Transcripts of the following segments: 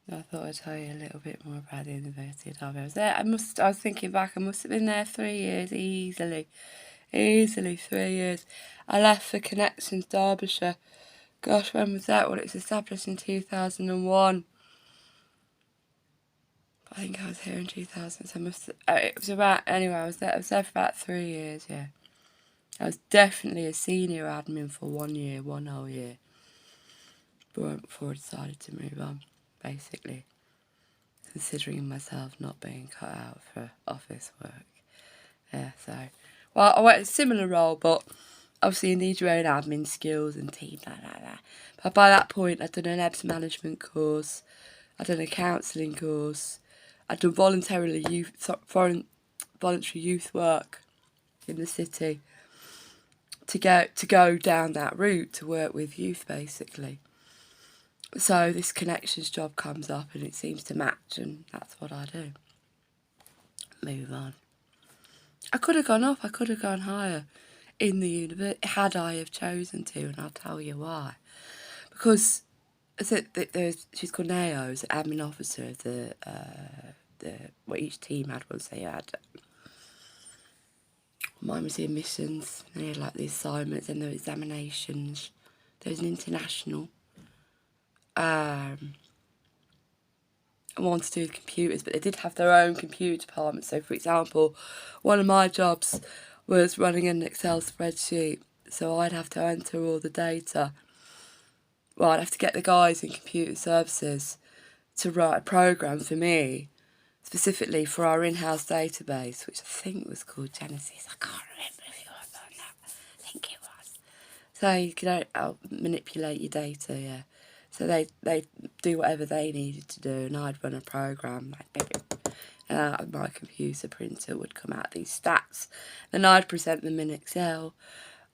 I thought I'd tell you a little bit more about the University of Derby. I was there. I was thinking back. I must have been there 3 years easily, 3 years. I left for Connections Derbyshire. Gosh, when was that? Well, it was established in 2001. I think I was here in 2000. So it was about, anyway. I was there for about 3 years. Yeah, I was definitely a senior admin for 1 year, one whole year. Before I decided to move on, basically. Considering myself not being cut out for office work. Yeah, so, well, I went a similar role, but obviously you need your own admin skills and team, blah, blah, blah. But by that point, I'd done an EBS management course, I'd done a counselling course, I'd done voluntary youth work in the city to go down that route to work with youth, basically. So this Connections job comes up and it seems to match, and that's what I do. Move on. I could have gone up, I could have gone higher in the university, had I have chosen to, and I'll tell you why. Because she's called Nao, as an admin officer of each team had one, so you had, mine was the admissions, and you had like the assignments and the examinations. There was an international. One to do with computers, but they did have their own computer department. So, for example, one of my jobs was running an Excel spreadsheet, so I'd have to enter all the data. Well, I'd have to get the guys in computer services to write a program for me, specifically for our in-house database, which I think was called Genesis. I can't remember if it was or not. I think it was. So you could manipulate your data, yeah. So they do whatever they needed to do, and I'd run a program and my computer printer would come out these stats. Then I'd present them in Excel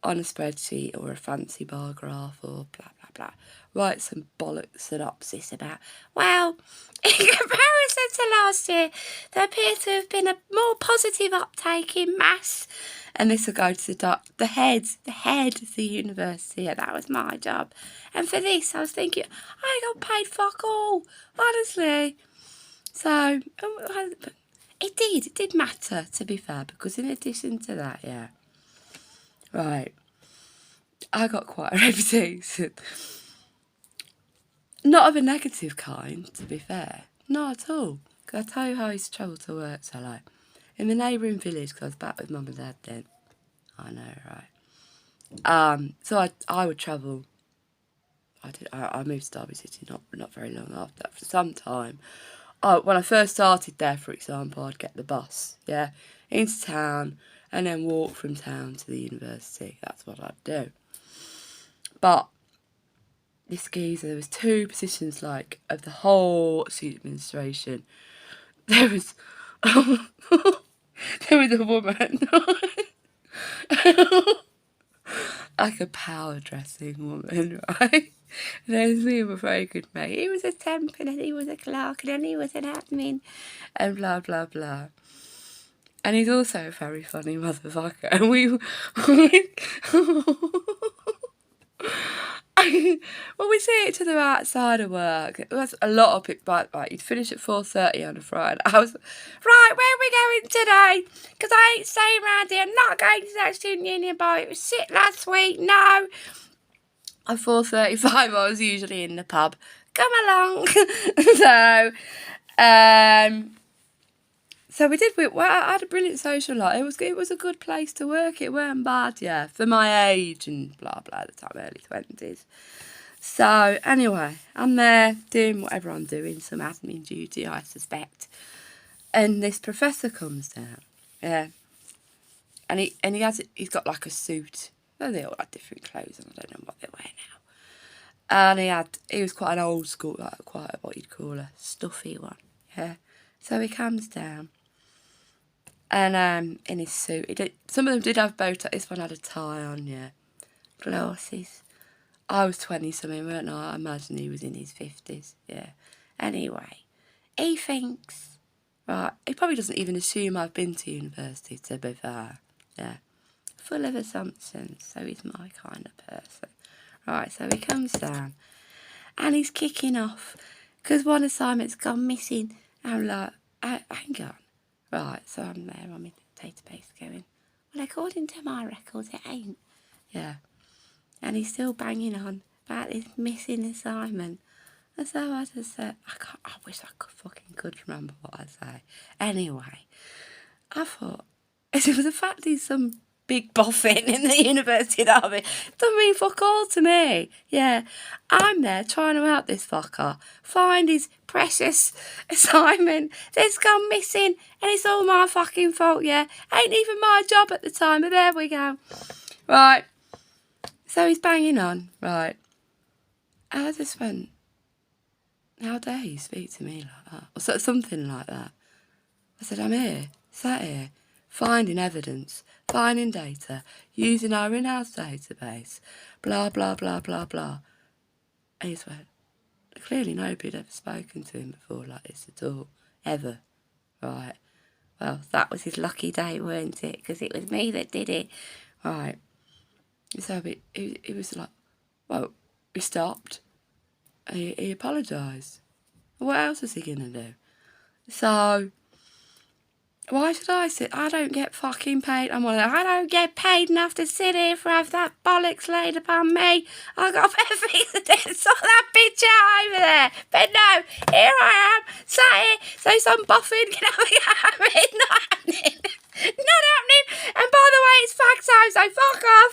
on a spreadsheet or a fancy bar graph or blah blah blah. Write some bollocks synopsis about, well, in comparison to last year, there appears to have been a more positive uptake in maths. And this will go to the head of the university. Yeah, that was my job. And for this, I was thinking, I got paid fuck all, honestly. So, it did matter, to be fair, because in addition to that, yeah, right, I got quite a reputation. Not of a negative kind, to be fair. Not at all. Because I tell you how I used to travel to work, so like, in the neighbouring village, because I was back with Mum and Dad then. I know, right. So I would travel. I moved to Derby City not very long after that, for some time. When I first started there, for example, I'd get the bus, yeah, into town, and then walk from town to the university. That's what I'd do. But this geezer, there was 2 positions, like, of the whole student administration. There was there was a woman like a power dressing woman, right? And there's me and my very good mate. He was a temp, and then he was a clerk, and then he was an admin, and blah blah blah. And he's also a very funny motherfucker. And well, we see each other outside of work. It was a lot of it, but like, you'd finish at 4:30 on a Friday. I was, right, where are we going today? Because I ain't staying around here. I'm not going to that student union bar. It was shit last week. No. At 4:35, I was usually in the pub. Come along. So we did. Well, I had a brilliant social life. It was a good place to work. It weren't bad, yeah, for my age and blah blah. At the time, early 20s. So anyway, I'm there doing whatever I'm doing, some admin duty, I suspect. And this professor comes down, yeah, and he's got like a suit. Oh, they all had different clothes, and I don't know what they wear now. And he was quite an old school, like quite what you'd call a stuffy one, yeah. So he comes down. And in his suit, some of them did have bow ties. This one had a tie on, yeah. Glasses. I was 20-something, weren't I? I imagine he was in his 50s, yeah. Anyway, he thinks, right, he probably doesn't even assume I've been to university, to be fair, yeah. Full of assumptions, so he's my kind of person. Right, so he comes down, and he's kicking off, because one assignment's gone missing. I'm like, hang on. Right, so I'm there, I'm in the database going, well, according to my records, it ain't. Yeah. And he's still banging on about this missing assignment. And so I just said, I wish I could remember what I say. Anyway, I thought, it was the fact he's some big boffin in the University of Derby. Doesn't mean fuck all to me. Yeah, I'm there trying to help this fucker find his precious assignment that's gone missing, and it's all my fucking fault, yeah. Ain't even my job at the time, but there we go. Right, so he's banging on, right. And I just went, how dare you speak to me like that? Or something like that. I said, I'm here, sat here, finding evidence, finding data, using our in-house database, blah, blah, blah, blah, blah. And he just went, clearly nobody had ever spoken to him before like this at all, ever. Right. Well, that was his lucky day, weren't it? Because it was me that did it. Right. So he was like, well, he stopped. He apologised. What else was he going to do? So, why should I sit? I don't get fucking paid. I don't get paid enough to sit here for have that bollocks laid upon me. I got better things to do than sort that bitch out over there. But no, here I am, sat here, so some boffin can have a go at me. Not happening. Not happening. And by the way, it's fact time, so fuck off.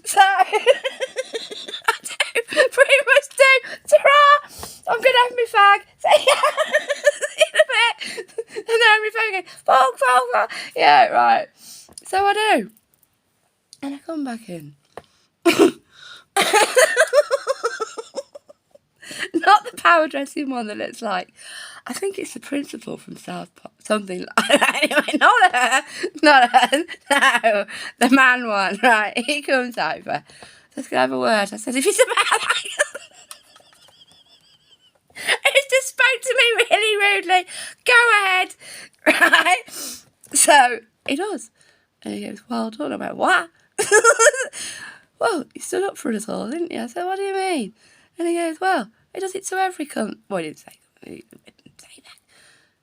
So, I do pretty much do. Ta-ra! I'm going to have my fag. See you in a bit. And then I'm phone again. Fuck. Yeah, right. So I do. And I come back in. Not the power dressing one that looks like, I think it's the principal from South Park, something like that. Anyway, not her, no, the man one, right, he comes over, let's go have a word. I said, if it's about that, he just spoke to me really rudely, go ahead, right, so he does, and he goes, well done. I went, what? Well, you stood up for us all, didn't you? I said, what do you mean? And he goes, well, he does it to every cunt. Well, he didn't say that.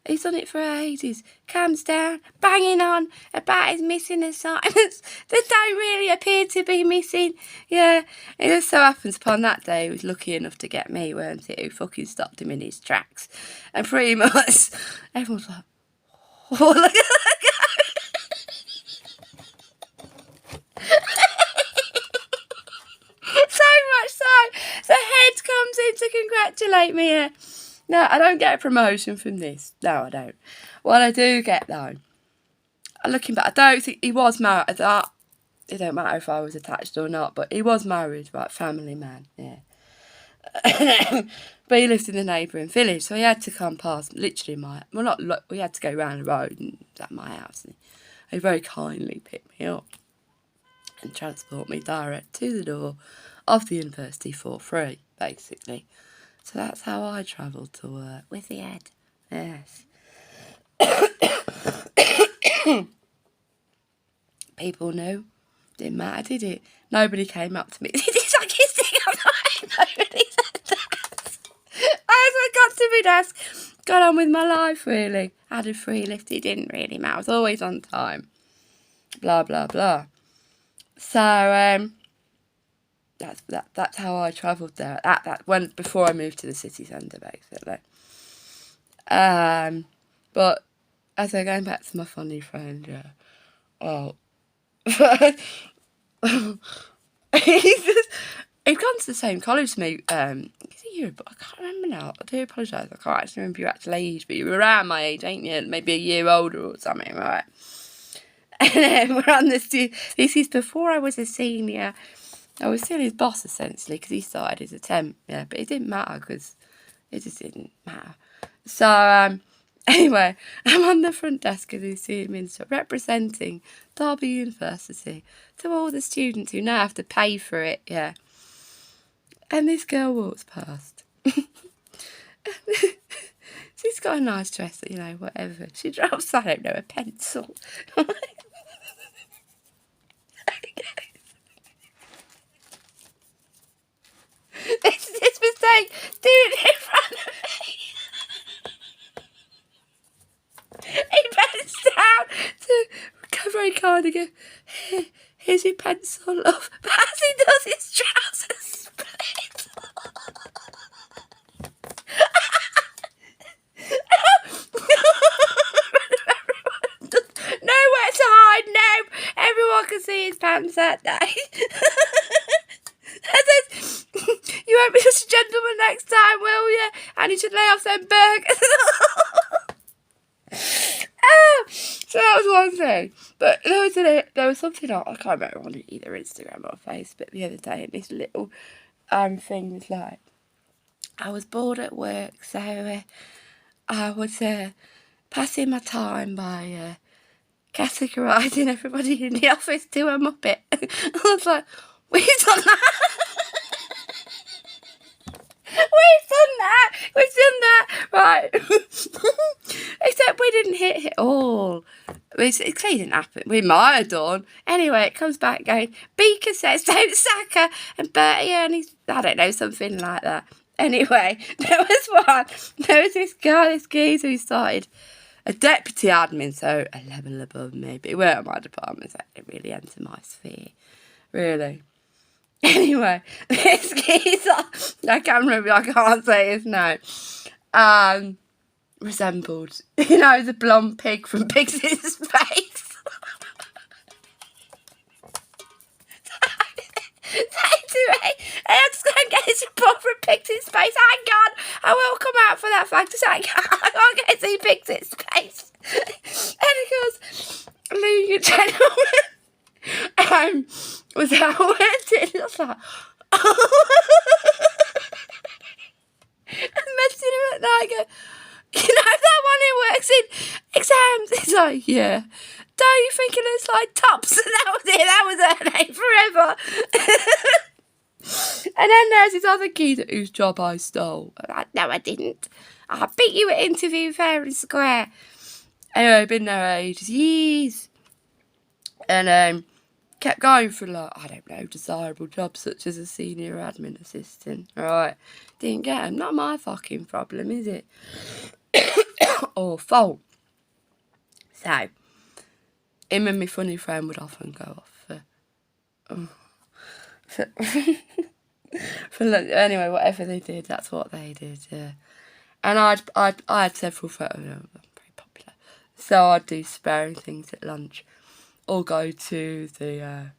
He's done it for ages. Calms down, banging on about his missing assignments that don't really appear to be missing. Yeah, it just so happens upon that day he was lucky enough to get me, weren't it? Who fucking stopped him in his tracks. And pretty much everyone's like, oh, look at that guy. So much so, the head comes in to congratulate me here. No, I don't get a promotion from this. No, I don't. What I do get, though, looking back, I don't think he was married. It don't matter if I was attached or not, but he was married, right, family man, yeah. But he lived in the neighbouring village, so he had to come past, literally we had to go round the road and it was at my house. And he very kindly picked me up and transport me direct to the door of the university for free, basically. So that's how I travelled to work, with the head. Yes. People knew. Didn't matter, did it? Nobody came up to me. It's like his thing on the way. Nobody said that. As I got to my desk, got on with my life, really. Had a free lift, it didn't really matter. I was always on time. Blah, blah, blah. So, that's how I travelled there. Before I moved to the city centre, basically. But as I'm going back to my funny friend, yeah. Well, he'd gone to the same college as me. He's a year, but I can't remember now. I do apologise. I can't actually remember your actual age, but you were around my age, ain't you? Maybe a year older or something, right? And then we're on this. This is before I was a senior. I was still his boss, essentially, because he started his attempt, yeah, but it didn't matter, because it just didn't matter. So, anyway, I'm on the front desk of the Senior Minister, representing Derby University to all the students who now have to pay for it, yeah. And this girl walks past. She's got a nice dress, you know, whatever. She drops, I don't know, a pencil. This mistake, do it kind of go, here's your pencil, love. But as he does, his trousers split. Nowhere to hide, no. Everyone can see his pants that day. I said, you won't be such a gentleman next time, will you? And you should lay off them burgers. So that was one thing. But there was something I can't remember on either Instagram or Facebook the other day, and this little thing was like, I was bored at work, so I was passing my time by categorising everybody in the office to a Muppet. I was like, we've done that. We've done that, right. Except we didn't hit it all. It clearly didn't happen. We might have done. Anyway, it comes back going, Beaker says don't sack her, and Bertie Ernie's, I don't know, something like that. Anyway, there was this guy, this geezer who started a deputy admin, so a level above me, but he weren't my department, so it really entered my sphere, really. Anyway, this geezer, I can't say his name, resembled, the blonde pig from Pigs in Space. I'm just going to get his report from Pigs in Space. Hang on, I will come out for that fact. I can't get to see Pigs in Space. And he goes, Legal gentleman, was that worth it? I was like, I'm messaging him at night. I go, that one who works in exams? He's like, yeah. Don't you think it looks like Tops? And that was it. That was her name forever. And then there's this other geezer whose job I stole. No, I didn't. I beat you at interview fair and square. Anyway, I've been there ages, years. And kept going for desirable jobs such as a senior admin assistant. Right. Didn't get them. Not my fucking problem, is it? Or fault. So, him and my funny friend would often go off for lunch. Anyway, whatever they did, that's what they did. Yeah. And I had several photos. I'm very popular, so I'd do sparing things at lunch, or go to the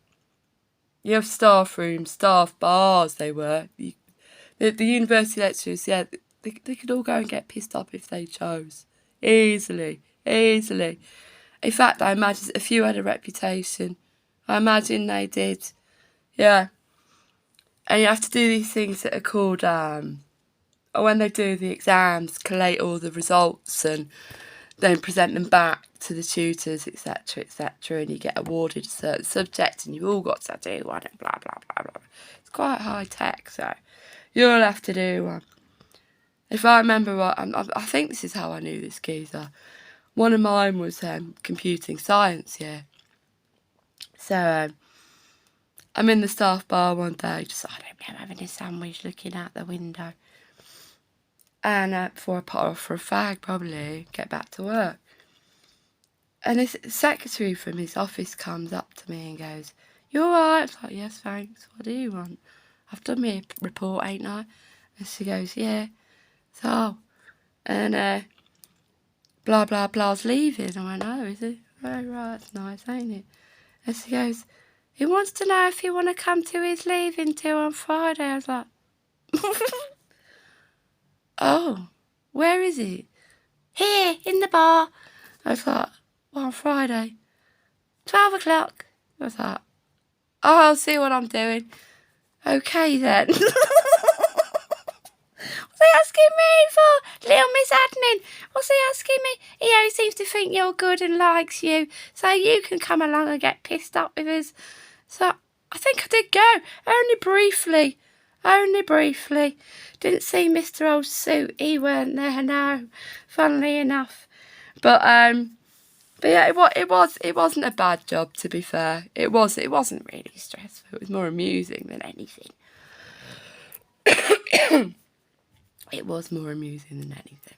staff rooms, staff bars. They were the university lecturers. Yeah, they could all go and get pissed up if they chose, easily. In fact, I imagine a few had a reputation. I imagine they did. Yeah. And you have to do these things that are called, when they do the exams, collate all the results and then present them back to the tutors, etc., and you get awarded a certain subject and you've all got to do one and blah, blah, blah, blah. It's quite high tech, so you'll have to do one. If I remember right, I think this is how I knew this geezer. One of mine was computing science, yeah. So I'm in the staff bar one day, just, I don't know, having a sandwich looking out the window. And for a fag, probably, get back to work. And this secretary from his office comes up to me and goes, "You all right?" I was like, "Yes, thanks. What do you want?" "I've done my report, ain't I?" And she goes, "Yeah." So, and blah, blah, blah's leaving. I went, "Oh, is he? Oh, right, that's nice, ain't it?" And she goes, "He wants to know if you want to come to his leaving do on Friday." I was like, "Oh, where is he?" "Here, in the bar." I was like, "Well, on Friday?" 12 o'clock. I was like, "Oh, I'll see what I'm doing." "Okay, then." What's he asking me for? Little Miss Admin. What's he asking me? He only seems to think you're good and likes you, so you can come along and get pissed up with us. So I think I did go, only briefly. Didn't see Mr. Old Suit. He weren't there, no. Funnily enough, but yeah, it wasn't a bad job, to be fair. It wasn't really stressful. It was more amusing than anything. It was more amusing than anything.